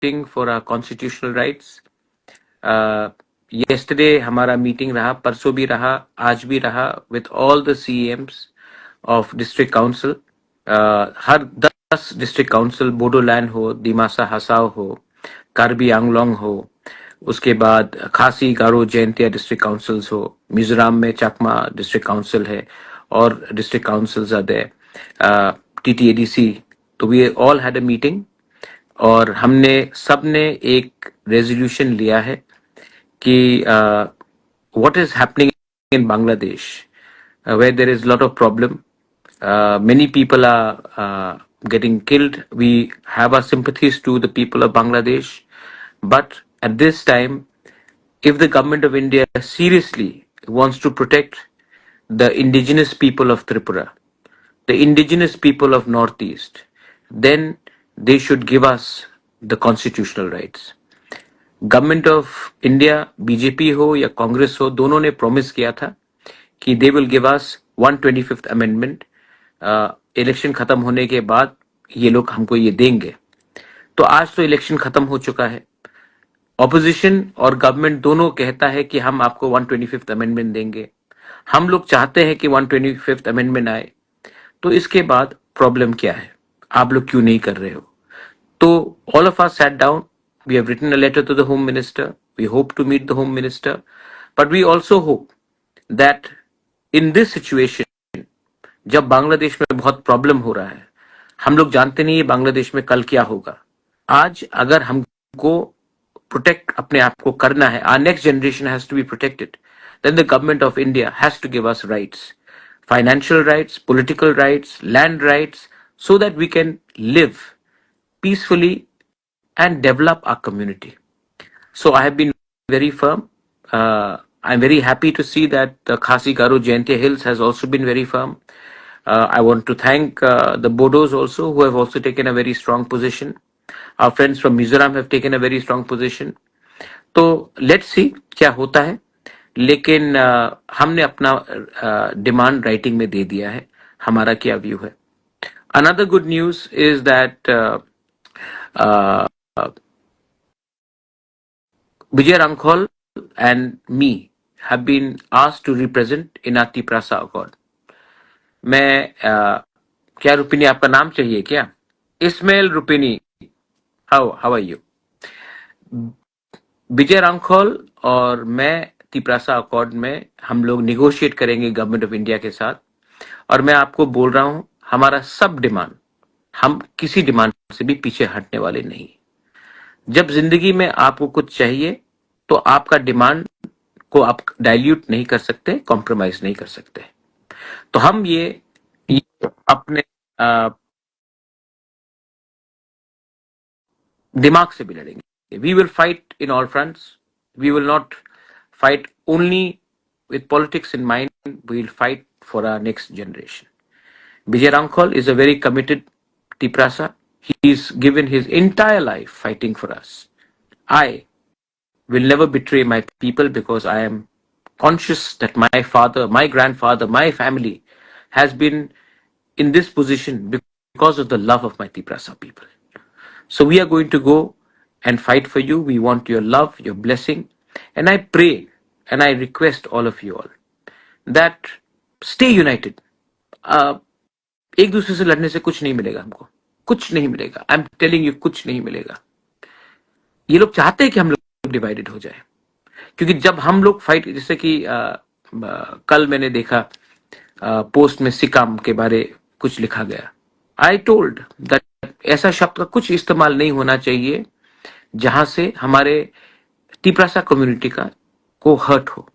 for our constitutional rights. Yesterday हमारा meeting रहा, परसों भी रहा, आज भी रहा with all the CMs of district council. Her 10 district council, Bodoland हो, दिमासा हसाओ हो, कार्बी आंगलोंग हो, उसके बाद खासी गारो जयंतिया डिस्ट्रिक्ट काउंसिल्स हो, मिजोरम में चकमा डिस्ट्रिक्ट काउंसिल है और district councils are there, TTADC. तो we all had a meeting और हमने सबने एक रेजोल्यूशन लिया है कि what is happening in Bangladesh, where there is a lot of problem, many people are getting killed. We have our sympathies to the people of Bangladesh, but at this time, if the government of India seriously wants to protect the indigenous people of Tripura, the indigenous people of Northeast, then they should give us the constitutional rights. Government of India, BJP हो या कांग्रेस हो, दोनों ने promise किया था कि they will give us 125th amendment. Election खत्म होने के बाद ये लोग हमको ये देंगे. तो आज तो इलेक्शन खत्म हो चुका है. ऑपोजिशन और गवर्नमेंट दोनों कहता है कि हम आपको 125th अमेंडमेंट देंगे. हम लोग चाहते हैं कि 125th अमेंडमेंट आए. तो इसके बाद प्रॉब्लम क्या है, आप लोग क्यों नहीं कर रहे हो? तो all of us sat down. We have written a letter to the Home Minister. We hope to meet the Home Minister. But we also hope that in this situation, जब बांग्लादेश में बहुत प्रॉब्लम हो रहा है, हम लोग जानते नहीं है बांग्लादेश में कल क्या होगा. आज अगर हमको प्रोटेक्ट अपने आप को करना है, our next generation has to be protected, then the government of India has to give us rights, financial rights, political rights, land rights, so that we can live peacefully and develop our community. So I have been very firm. I'm very happy to see that the Khasi Garo Jaintia Hills has also been very firm. I want to thank the Bodos also, who have also taken a very strong position. Our friends from Mizoram have taken a very strong position. तो let's see क्या होता है, लेकिन हमने अपना demand writing में दे दिया है, हमारा क्या व्यू है. Another good news is that Vijay Rankhol and me have been asked to represent in our Tiprasa Accord. मैं क्या रुपिनी, आपका नाम चाहिए क्या? Ismail रुपिनी, how are you? विजय रांखोल और मैं तिप्रासा अकॉर्ड में हम लोग निगोशिएट करेंगे गवर्नमेंट ऑफ इंडिया के साथ. और मैं आपको बोल रहा हूं, हमारा सब डिमांड, हम किसी डिमांड से भी पीछे हटने वाले नहीं. जब जिंदगी में आपको कुछ चाहिए तो आपका डिमांड को आप डाइल्यूट नहीं कर सकते, कॉम्प्रोमाइज नहीं कर सकते. तो हम ये अपने दिमाग से भी लड़ेंगे. We will fight in all fronts. We will not fight only with politics in mind. We will fight for our next generation. Vijay Rankhol is a very committed Tiprasa. He's given his entire life fighting for us. I will never betray my people because I am conscious that my father, my grandfather, my family has been in this position because of the love of my Tiprasa people. So we are going to go and fight for you. We want your love, your blessing. And I pray and I request all of you all that stay united. एक दूसरे से लड़ने से कुछ नहीं मिलेगा, हमको कुछ नहीं मिलेगा. आई एम टेलिंग यू, कुछ नहीं मिलेगा. ये लोग चाहते हैं कि हम लोग डिवाइडेड हो जाए, क्योंकि जब हम लोग फाइट, जैसे कि कल मैंने देखा पोस्ट में सिकाम के बारे कुछ लिखा गया. आई टोल्ड दैट ऐसा शब्द का कुछ इस्तेमाल नहीं होना चाहिए जहां से हमारे तिप्रासा कम्युनिटी का को हर्ट हो.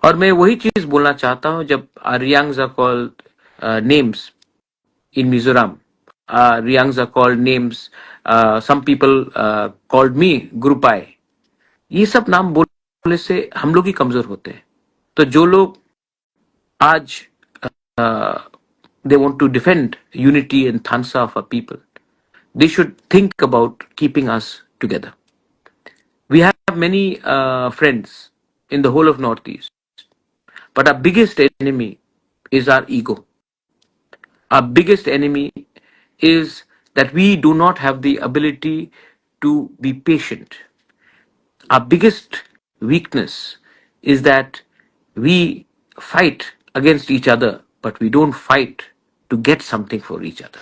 और मैं वही चीज बोलना चाहता हूं, जब Reangs are called names in Mizoram, Reangs are called names, some people called me ग्रुपाई. ये सब नाम बोलने से हम लोग ही कमजोर होते हैं. तो जो लोग आज they want to defend unity and thansa of our people, they should think about keeping us together. We have many friends in the whole of Northeast, but our biggest enemy is our ego. Our biggest enemy is that we do not have the ability to be patient. Our biggest weakness is that we fight against each other, but we don't fight to get something for each other.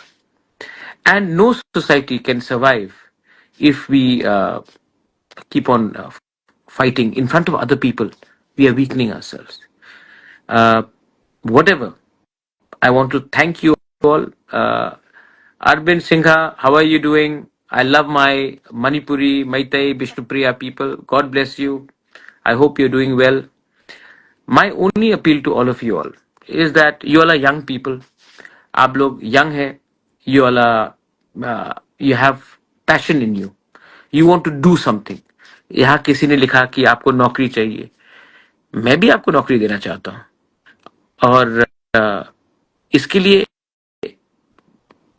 And no society can survive if we keep on fighting in front of other people. We are weakening ourselves. Uh, Whatever. I want to thank you all. Arvind Singha, how are you doing? I love my Manipuri, Maitai, Bishnupriya people. God bless you. I hope you're doing well. My only appeal to all of you all is that you all are young people. आप लोग young है. You all are, you have passion in you. You want to do something. यहाँ किसी ने लिखा कि आपको नौकरी चाहिए. मैं भी आपको नौकरी देना चाहता हूँ और इसके लिए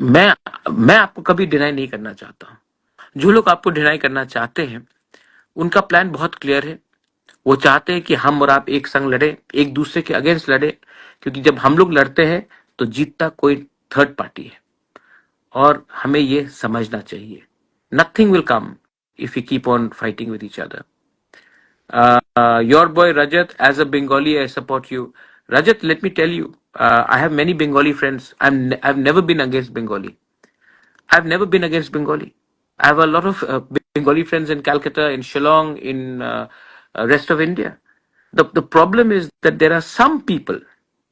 मैं आपको कभी डिनाई नहीं करना चाहता हूँ. जो लोग आपको डिनाई करना चाहते हैं उनका प्लान बहुत क्लियर है. वो चाहते हैं कि हम और आप एक संग लड़े, एक दूसरे के अगेंस्ट लड़े, क्योंकि जब हम लोग लड़ते हैं तो जीतता कोई थर्ड पार्टी है और हमें ये समझना चाहिए. Nothing will come if you keep on fighting with each other. Your boy Rajat, as a Bengali, I support you. Rajat, let me tell you, I have many Bengali friends. I've never been against Bengali. I've never been against Bengali. I have a lot of Bengali friends in Calcutta, in Shillong, in rest of India. The problem is that there are some people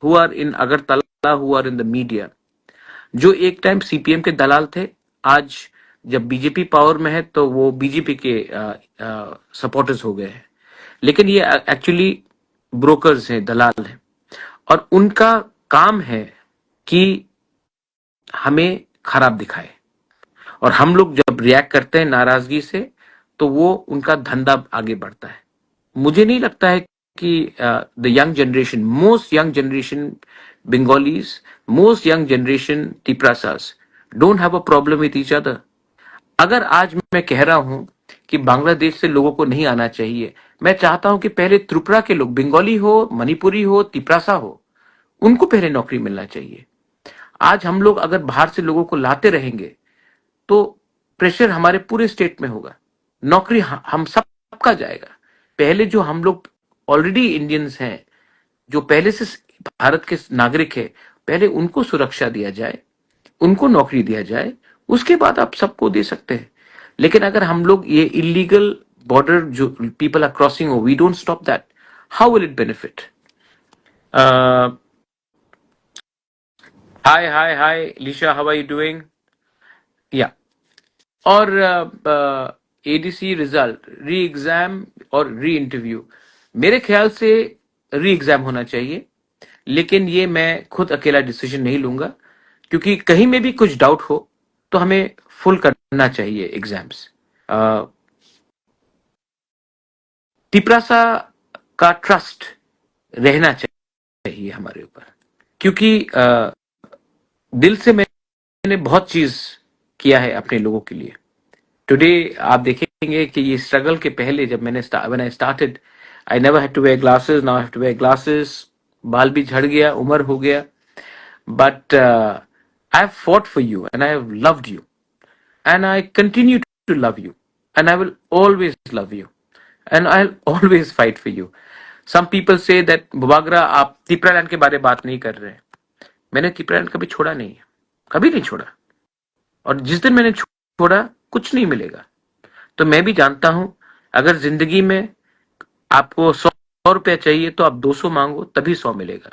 who are in Agartala, who are in the media, जो एक time CPM के दलाल थे. आज जब BJP power में है तो वो बीजेपी के सपोर्टर्स हो गए हैं. लेकिन ये एक्चुअली ब्रोकर्स हैं, दलाल हैं, और उनका काम है कि हमें खराब दिखाए. और हम लोग जब रिएक्ट करते हैं नाराजगी से तो वो उनका धंधा आगे बढ़ता है. मुझे नहीं लगता है कि the young generation, most young generation Bengalis, most young generation Tiprasas don't have a problem with each other. अगर आज मैं कह रहा हूं कि बांग्लादेश से लोगों को नहीं आना चाहिए, मैं चाहता हूं कि पहले त्रिपुरा के लोग, बंगाली हो, मणिपुरी हो, तिप्रासा हो, उनको पहले नौकरी मिलना चाहिए. आज हम लोग अगर बाहर से लोगों को लाते रहेंगे तो प्रेशर हमारे पूरे स्टेट में होगा. नौकरी हम सबका जाएगा. पहले जो हम लोग ऑलरेडी इंडियंस हैं, जो पहले से भारत के नागरिक है, पहले उनको सुरक्षा दिया जाए, उनको नौकरी दिया जाए, उसके बाद आप सबको दे सकते हैं. लेकिन अगर हम लोग ये इलीगल बॉर्डर जो पीपल आर क्रॉसिंग हो, we don't stop that, how will it benefit? Hi hi hi Lisha, how are you doing? Yeah. और एडीसी रिजल्ट, री एग्जाम और री इंटरव्यू, मेरे ख्याल से री एग्जाम होना चाहिए. लेकिन ये मैं खुद अकेला डिसीजन नहीं लूंगा, क्योंकि कहीं में भी कुछ डाउट हो तो हमें फुल करना चाहिए एग्जाम्स. तिप्रासा का ट्रस्ट रहना चाहिए हमारे ऊपर, क्योंकि दिल से मैंने बहुत चीज किया है अपने लोगों के लिए. टुडे आप देखेंगे कि ये स्ट्रगल के पहले जब when I started, I never had to wear glasses. Now I have to wear glasses. बाल भी झड़ गया, उम्र हो गया. But I have fought for you and I have loved you. And I continue to love you. And I will always love you. And I'll always fight for you. Some people say that Bubagra आप तिप्रालैंड के बारे में बात नहीं कर रहे हैं. मैंने तिप्रालैंड कभी छोड़ा नहीं है, कभी नहीं छोड़ा. और जिस दिन मैंने छोड़ा कुछ नहीं मिलेगा. तो मैं भी जानता हूं, अगर जिंदगी में आपको 100 रुपया चाहिए तो आप 200 मांगो, तभी 100 मिलेगा.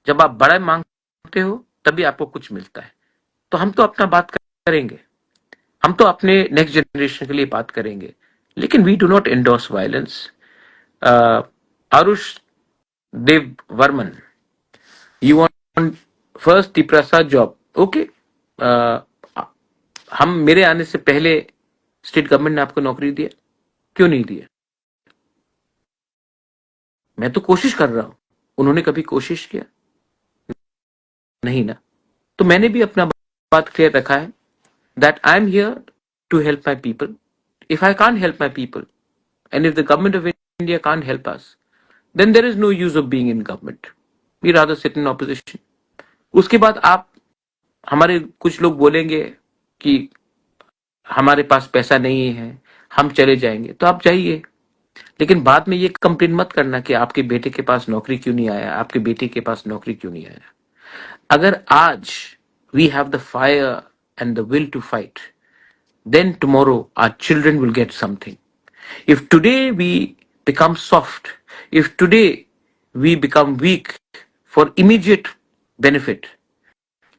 जब आप बड़ा मांगते हो तभी आपको कुछ मिलता है. तो हम तो अपना बात करेंगे, हम तो अपने नेक्स्ट जनरेशन के लिए बात करेंगे, लेकिन we do not endorse violence. Aarush Dev Varman, you want first Tiprasa job, okay. हम मेरे आने से पहले स्टेट गवर्नमेंट ने आपको नौकरी दिया, क्यों नहीं दिया? मैं तो कोशिश कर रहा हूं, उन्होंने कभी कोशिश किया नहीं ना. तो मैंने भी अपना बात क्लियर रखा है that I am here to help my people. If I can't help my people, and if the government of India can't help us, then there is no use of being in government. We rather sit in opposition. उसके बाद आप, हमारे कुछ लोग बोलेंगे कि हमारे पास पैसा नहीं है, हम चले जाएंगे, तो आप जाइए, लेकिन बाद में ये कंप्लेन मत करना कि आपके बेटे के पास नौकरी क्यों नहीं आया, आपके बेटे के पास नौकरी क्यों नहीं आया. अगर आज we have the fire and the will to fight, then tomorrow our children will get something. If today we become soft, if today we become weak for immediate benefit,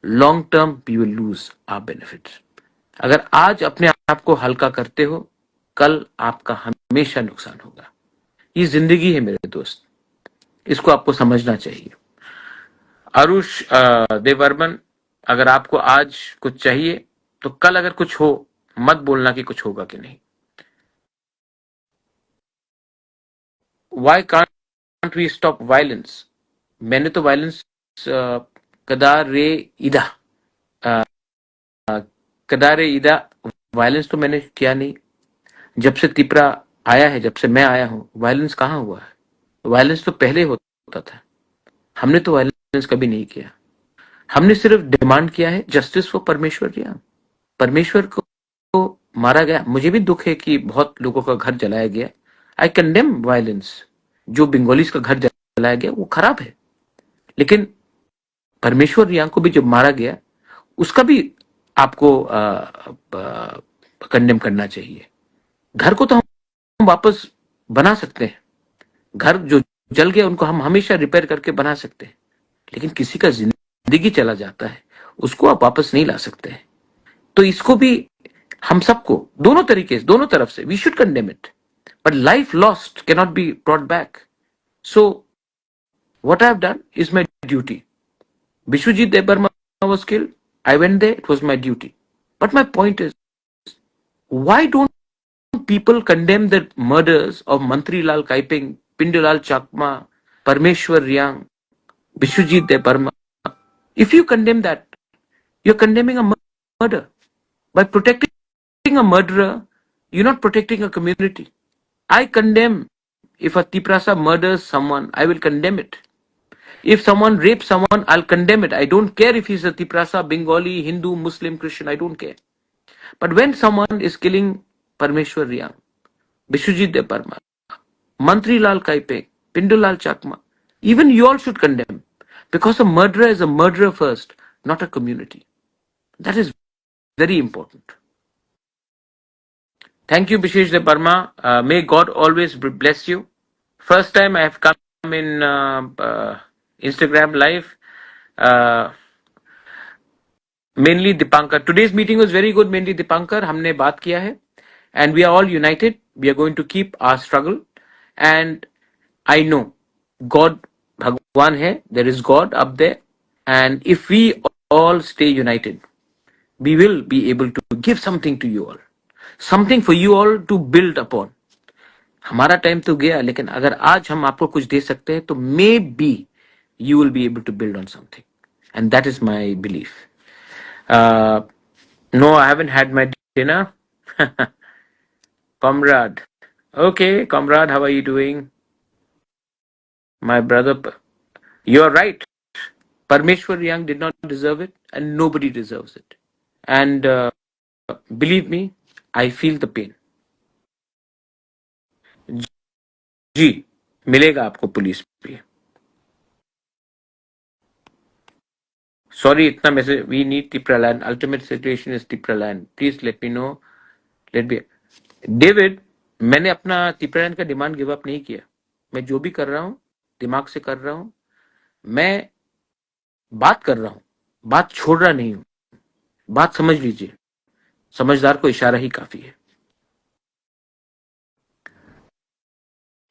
long term we will lose our benefits. अगर आज अपने आप को हल्का करते हो, कल आपका हमेशा नुकसान होगा. ये जिंदगी है मेरे दोस्त, इसको आपको समझना चाहिए. आरुष देवर्मन, अगर आपको आज कुछ चाहिए तो कल अगर कुछ हो, मत बोलना कि कुछ होगा कि नहीं. Why can't we stop violence? मैंने तो वायलेंस कदारे इदा कदारे इदा वायलेंस तो मैंने किया नहीं. जब से तिपरा आया है, जब से मैं आया हूं, वायलेंस कहाँ हुआ है? वायलेंस तो पहले होता था. हमने तो वायलेंस कभी नहीं किया. हमने सिर्फ डिमांड किया है जस्टिस फॉर परमेश्वर रियांग. परमेश्वर को मारा गया. मुझे भी दुख है कि बहुत लोगों का घर जलाया गया. आई कंडेम वायलेंस. जो बंगालीज का घर जलाया गया वो खराब है, लेकिन परमेश्वर रियांग को भी जब मारा गया, उसका भी आपको कंडेम करना चाहिए. घर को तो हम वापस बना सकते हैं. घर जो जल गया उनको हम हमेशा रिपेयर करके बना सकते हैं, लेकिन किसी का जिंदगी चला जाता है, उसको आप वापस नहीं ला सकते हैं. तो इसको भी हम सबको दोनों तरीके से, दोनों तरफ से we should condemn it. But life lost can not be brought back. So what I have done is my duty. Bishwajit Debarma was killed. I went there. It was my duty. But my point is, why don't people condemn the murders of Mantri Lal Kaiping, Pindulal Chakma, Parmeshwar Riang, Bishwajit Debarma? If you condemn that, you're condemning a murder. By protecting a murderer, you're not protecting a community. I condemn. If a Tiprasa murders someone, I will condemn it. If someone rapes someone, I'll condemn it. I don't care if he's a Tiprasa, Bengali, Hindu, Muslim, Christian, I don't care. But when someone is killing Parmeshwar Riang, Bishwajit Debarma, Mantri Lal Kaipe, Pindulal Chakma, even you all should condemn. Because a murderer is a murderer first, not a community. That is very important. Thank you, Bishesh Debarma. May God always bless you. First time I have come in Instagram live. Mainly Dipankar. Today's meeting was very good. Mainly Dipankar. हमने बात किया है, and we are all united. We are going to keep our struggle, and I know God, भगवान है. There is God up there, and if we all stay united, we will be able to give something to you all, something for you all to build upon. हमारा time तो गया, लेकिन अगर आज हम आपको कुछ दे सकते हैं तो maybe you will be able to build on something, and that is my belief. No, I haven't had my dinner. Comrade. Okay, comrade, how are you doing? My brother, you are right. Parmeshwar Young did not deserve it, and nobody deserves it. And believe me, I feel the pain. जी, मिलेगा आपको police भी. Sorry, इतना message. We need Tipra land. Ultimate situation is Tipra land. Please let me know. Let me. David, मैंने अपना Tipra land का demand give up नहीं किया. मैं जो भी कर रहा हूँ दिमाग से कर रहा हूँ. मैं बात कर रहा हूँ, बात छोड़ रहा नहीं हूँ. बात समझ लीजिए. समझदार को इशारा ही काफी है.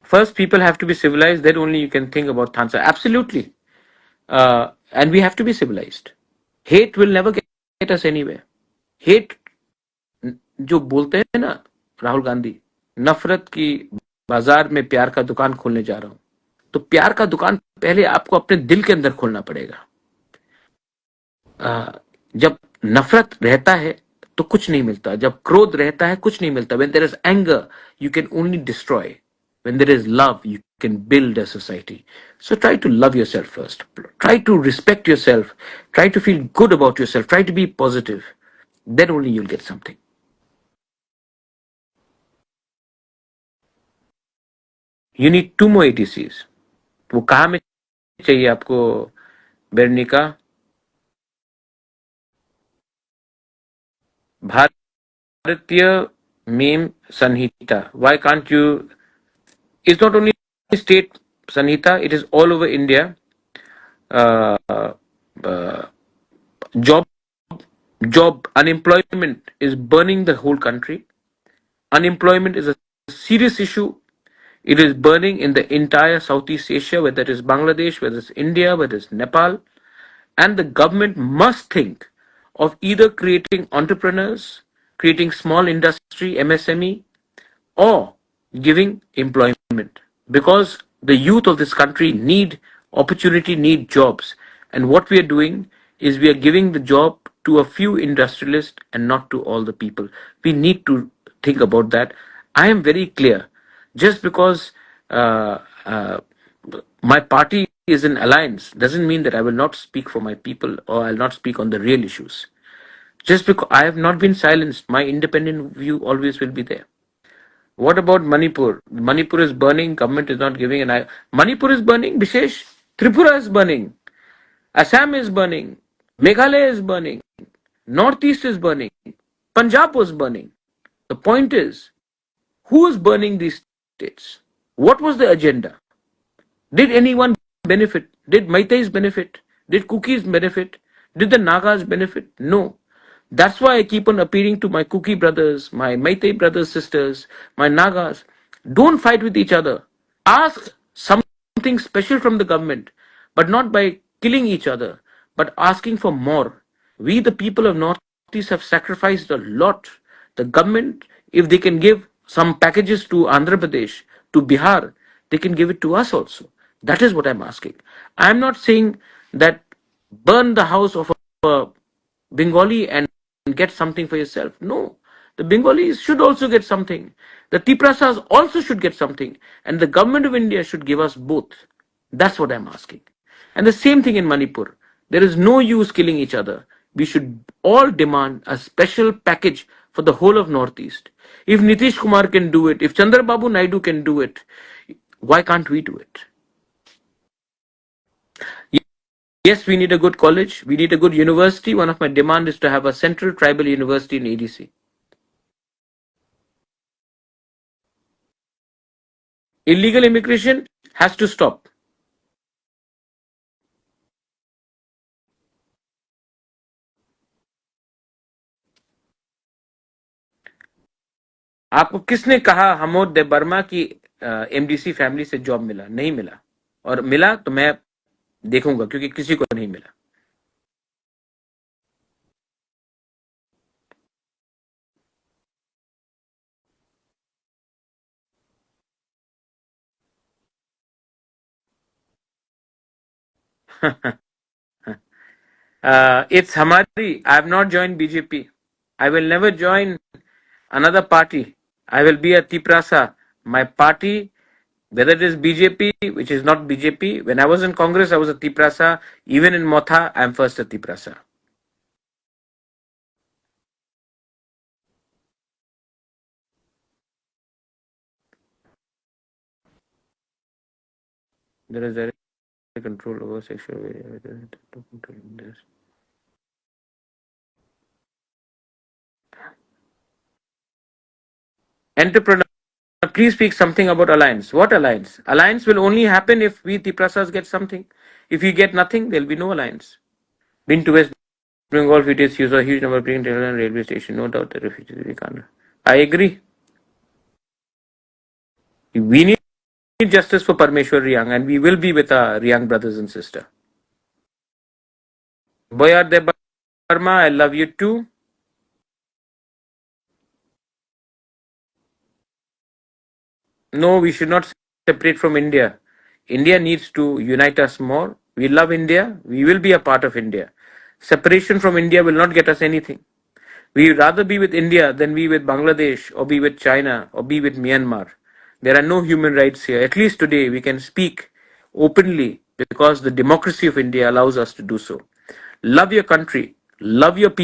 First, people have to be civilized. Then only you can think about Thansa. Absolutely. And we have to be civilized. Hate will never get us anywhere. Hate, जो बोलते हैं ना राहुल गांधी, नफरत की बाजार में प्यार का दुकान खोलने जा रहा हूं, तो प्यार का दुकान पहले आपको अपने दिल के अंदर खोलना पड़ेगा. जब नफरत रहता है तो कुछ नहीं मिलता. जब क्रोध रहता है कुछ नहीं मिलता. When there is anger, you can only destroy. When there is love, you can build a society. So try to love yourself first. Try to respect yourself. Try to feel good about yourself. Try to be positive. Then only you'll get something. You need 2 more ATCs. वो कहाँ में चाहिए आपको बेरनिका? भारतीय meme Samhita. Why can't you? It's not only state sanhita, it is all over India. Uh, uh, job unemployment is burning the whole country. Unemployment is a serious issue. It is burning in the entire Southeast Asia, whether it is Bangladesh, whether it's India, whether it's Nepal. And the government must think of either creating entrepreneurs, creating small industry, MSME, or giving employment, because the youth of this country need opportunity, need jobs. And what we are doing is we are giving the job to a few industrialists and not to all the people. We need to think about that. I am very clear. Just because uh, uh, my party is in alliance doesn't mean that I will not speak for my people or I'll not speak on the real issues. Just because I have not been silenced, my independent view always will be there. What about Manipur? Manipur is burning. Government is not giving an eye. Manipur is burning. Bishesh. Tripura is burning. Assam is burning. Meghalaya is burning. Northeast is burning. Punjab was burning. The point is, who is burning these states? What was the agenda? Did anyone benefit? Did Maitais benefit? Did Kukis benefit? Did the Nagas benefit? No. That's why I keep on appealing to my Kuki brothers, my Maitai brothers, sisters, my Nagas. Don't fight with each other. Ask something special from the government, but not by killing each other, but asking for more. We, the people of Northeast, have sacrificed a lot. The government, if they can give some packages to Andhra Pradesh, to Bihar, they can give it to us also. That is what I'm asking. I'm not saying that burn the house of a Bengali and get something for yourself. No. The Bengalis should also get something. The Tiprasas also should get something. And the government of India should give us both. That's what I'm asking. And the same thing in Manipur. There is no use killing each other. We should all demand a special package for the whole of Northeast. If Nitish Kumar can do it, if Chandrababu Naidu can do it, why can't we do it? Yes, we need a good college. We need a good university. One of my demands is to have a central tribal university in ADC. Illegal immigration has to stop. आपको किसने कहा हमोद दे Burma की MDC family से job मिला? नहीं मिला, और मिला तो मैं देखूंगा, क्योंकि किसी को नहीं मिला. It's Hamari. I have not joined BJP. I will never join another party. I will be a Tiprasa. My party, whether it is BJP, which is not BJP, when I was in Congress, I was a Tiprasa. Even in Motha, I am first a Tiprasa. There is direct control over sexual this. Entrepreneur, please speak something about alliance. What alliance? Alliance will only happen if we Tiprasas get something. If we get nothing, there will be no alliance. Been to West Bengal, it is a huge number of bringing railway station. No doubt the refugees we can't. I agree. We need justice for Parmeshwar Riyang, and we will be with our Riyang brothers and sisters. Boyar De Burma, I love you too. No, we should not separate from India. India needs to unite us more. We love India. We will be a part of India. Separation from India will not get us anything. We would rather be with India than be with Bangladesh or be with China or be with Myanmar. There are no human rights here. At least today we can speak openly because the democracy of India allows us to do so. Love your country. Love your people.